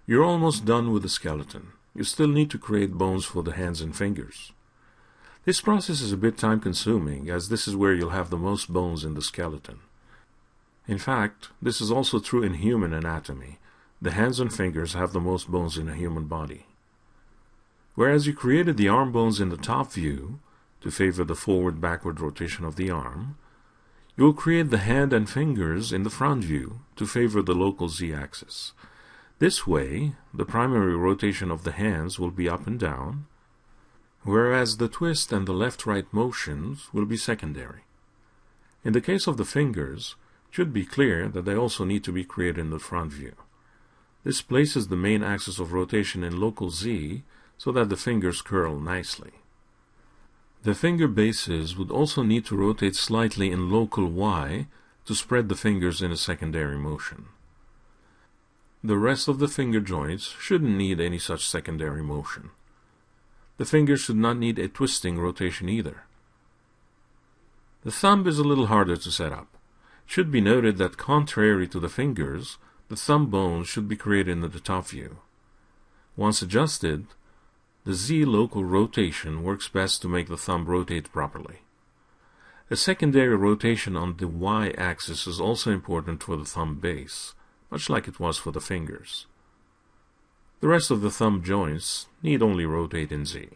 You're almost done with the skeleton. You still need to create bones for the hands and fingers. This process is a bit time-consuming, as this is where you'll have the most bones in the skeleton. In fact, this is also true in human anatomy. The hands and fingers have the most bones in a human body. Whereas you created the arm bones in the top view to favor the forward-backward rotation of the arm, you'll create the hand and fingers in the front view to favor the local z-axis. This way, the primary rotation of the hands will be up and down, whereas the twist and the left-right motions will be secondary. In the case of the fingers, it should be clear that they also need to be created in the front view. This places the main axis of rotation in local z so that the fingers curl nicely. The finger bases would also need to rotate slightly in local y to spread the fingers in a secondary motion. The rest of the finger joints shouldn't need any such secondary motion. The fingers should not need a twisting rotation either. The thumb is a little harder to set up. It should be noted that contrary to the fingers, the thumb bones should be created in the top view. Once adjusted, the Z local rotation works best to make the thumb rotate properly. A secondary rotation on the y-axis is also important for the thumb base, much like it was for the fingers. The rest of the thumb joints need only rotate in Z.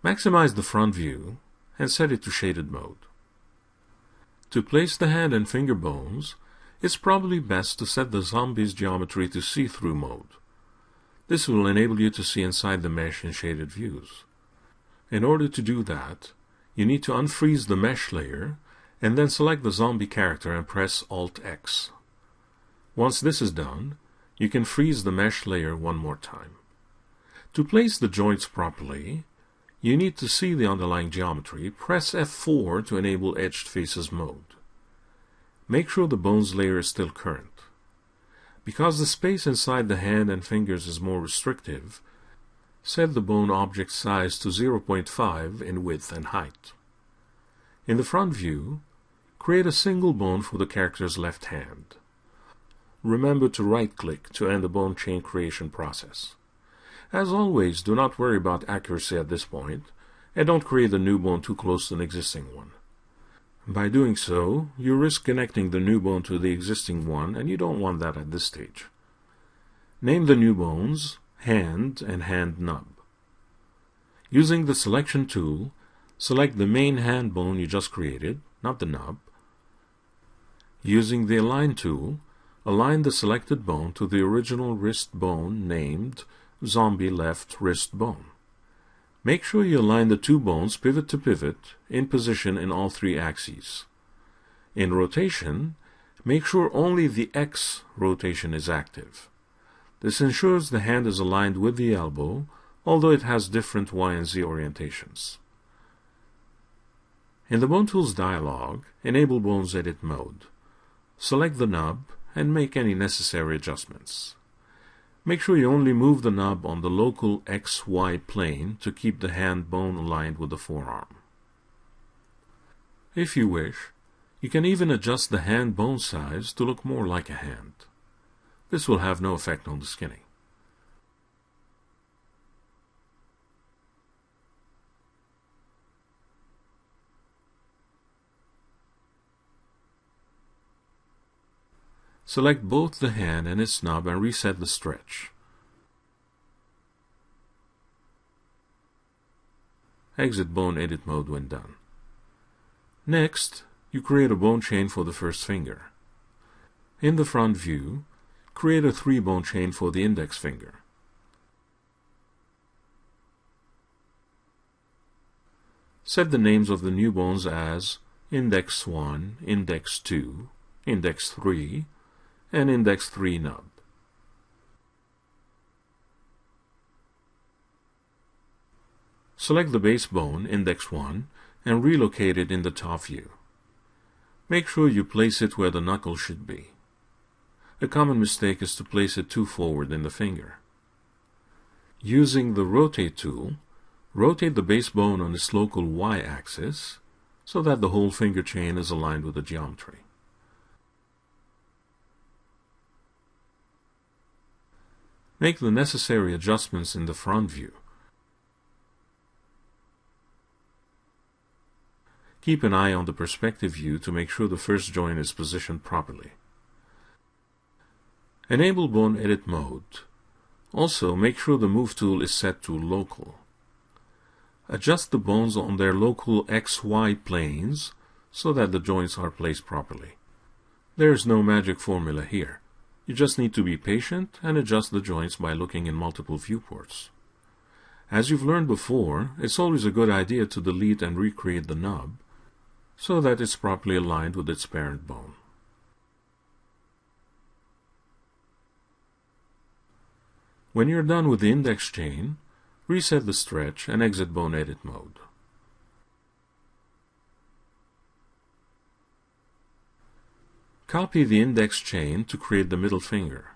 Maximize the front view and set it to shaded mode. To place the hand and finger bones, it's probably best to set the zombie's geometry to see-through mode. This will enable you to see inside the mesh in shaded views. In order to do that, you need to unfreeze the mesh layer and then select the zombie character and press Alt-X. Once this is done, you can freeze the mesh layer one more time. To place the joints properly, you need to see the underlying geometry. Press F4 to enable Edged Faces mode. Make sure the bones layer is still current. Because the space inside the hand and fingers is more restrictive, set the bone object size to 0.5 in width and height. In the front view, create a single bone for the character's left hand. Remember to right-click to end the bone chain creation process. As always, do not worry about accuracy at this point, and don't create a new bone too close to an existing one. By doing so, you risk connecting the new bone to the existing one, and you don't want that at this stage. Name the new bones Hand and Hand Nub. Using the Selection tool, select the main hand bone you just created, not the nub. Using the Align tool, align the selected bone to the original wrist bone named Zombie Left Wrist Bone. Make sure you align the two bones pivot to pivot in position in all three axes. In rotation, make sure only the X rotation is active. This ensures the hand is aligned with the elbow, although it has different Y and Z orientations. In the Bone Tools dialog, enable Bones Edit mode. Select the nub and make any necessary adjustments. Make sure you only move the nub on the local XY plane to keep the hand bone aligned with the forearm. If you wish, you can even adjust the hand bone size to look more like a hand. This will have no effect on the skinning. Select both the hand and its nub and reset the stretch. Exit Bone Edit mode when done. Next, you create a bone chain for the first finger. In the front view, create a 3-bone chain for the index finger. Set the names of the new bones as Index 1, Index 2, Index 3, and Index 3 nub. Select the base bone, Index 1, and relocate it in the top view. Make sure you place it where the knuckle should be. A common mistake is to place it too forward in the finger. Using the Rotate tool, rotate the base bone on its local Y-axis so that the whole finger chain is aligned with the geometry. Make the necessary adjustments in the front view. Keep an eye on the perspective view to make sure the first joint is positioned properly. Enable Bone Edit mode. Also, make sure the Move tool is set to Local. Adjust the bones on their local XY planes so that the joints are placed properly. There is no magic formula here. You just need to be patient and adjust the joints by looking in multiple viewports. As you've learned before, it's always a good idea to delete and recreate the nub so that it's properly aligned with its parent bone. When you're done with the index chain, reset the stretch and exit Bone Edit mode. Copy the index chain to create the middle finger.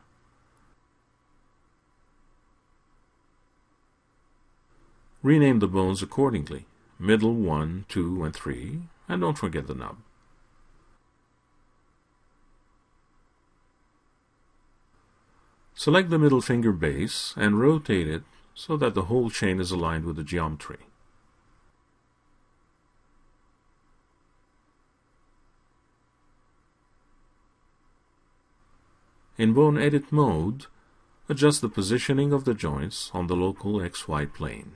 Rename the bones accordingly, middle 1, 2, and 3, and don't forget the nub. Select the middle finger base and rotate it so that the whole chain is aligned with the geometry. In Bone Edit mode, adjust the positioning of the joints on the local XY plane.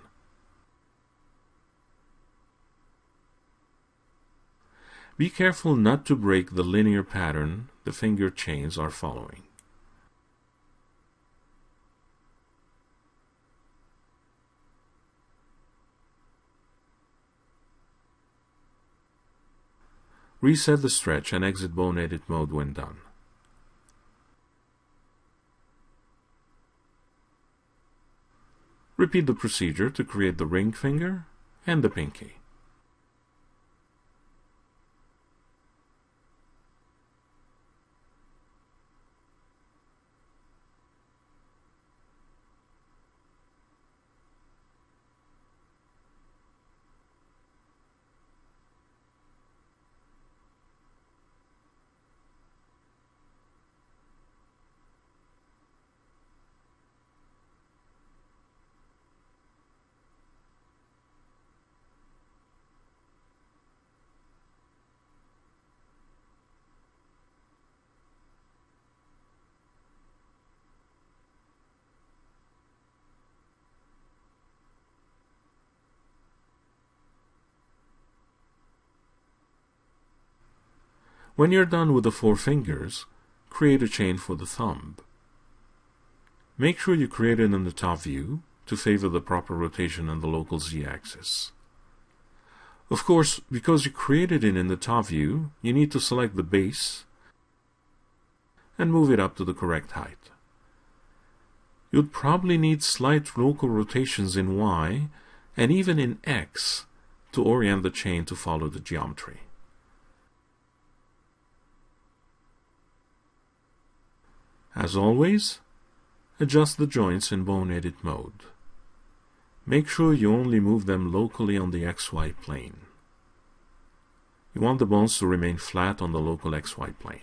Be careful not to break the linear pattern the finger chains are following. Reset the stretch and exit Bone Edit mode when done. Repeat the procedure to create the ring finger and the pinky. When you're done with the 4 fingers, create a chain for the thumb. Make sure you create it in the top view to favor the proper rotation on the local z-axis. Of course, because you created it in the top view, you need to select the base and move it up to the correct height. You'd probably need slight local rotations in Y and even in X to orient the chain to follow the geometry. As always, adjust the joints in Bone Edit mode. Make sure you only move them locally on the XY plane. You want the bones to remain flat on the local XY plane.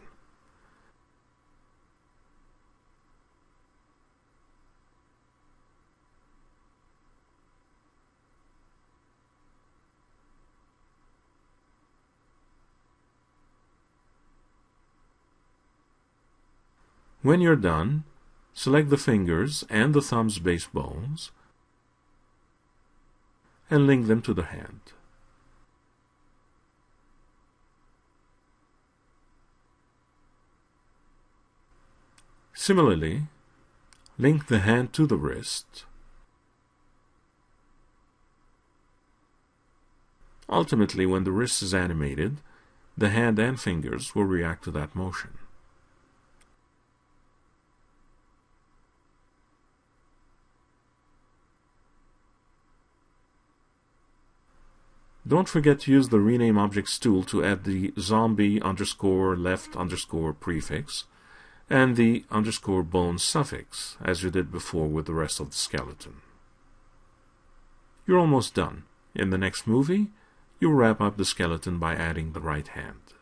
When you're done, select the fingers and the thumb's base bones and link them to the hand. Similarly, link the hand to the wrist. Ultimately, when the wrist is animated, the hand and fingers will react to that motion. Don't forget to use the Rename Objects tool to add the zombie_left_ prefix and the _bone suffix, as you did before with the rest of the skeleton. You're almost done. In the next movie, you'll wrap up the skeleton by adding the right hand.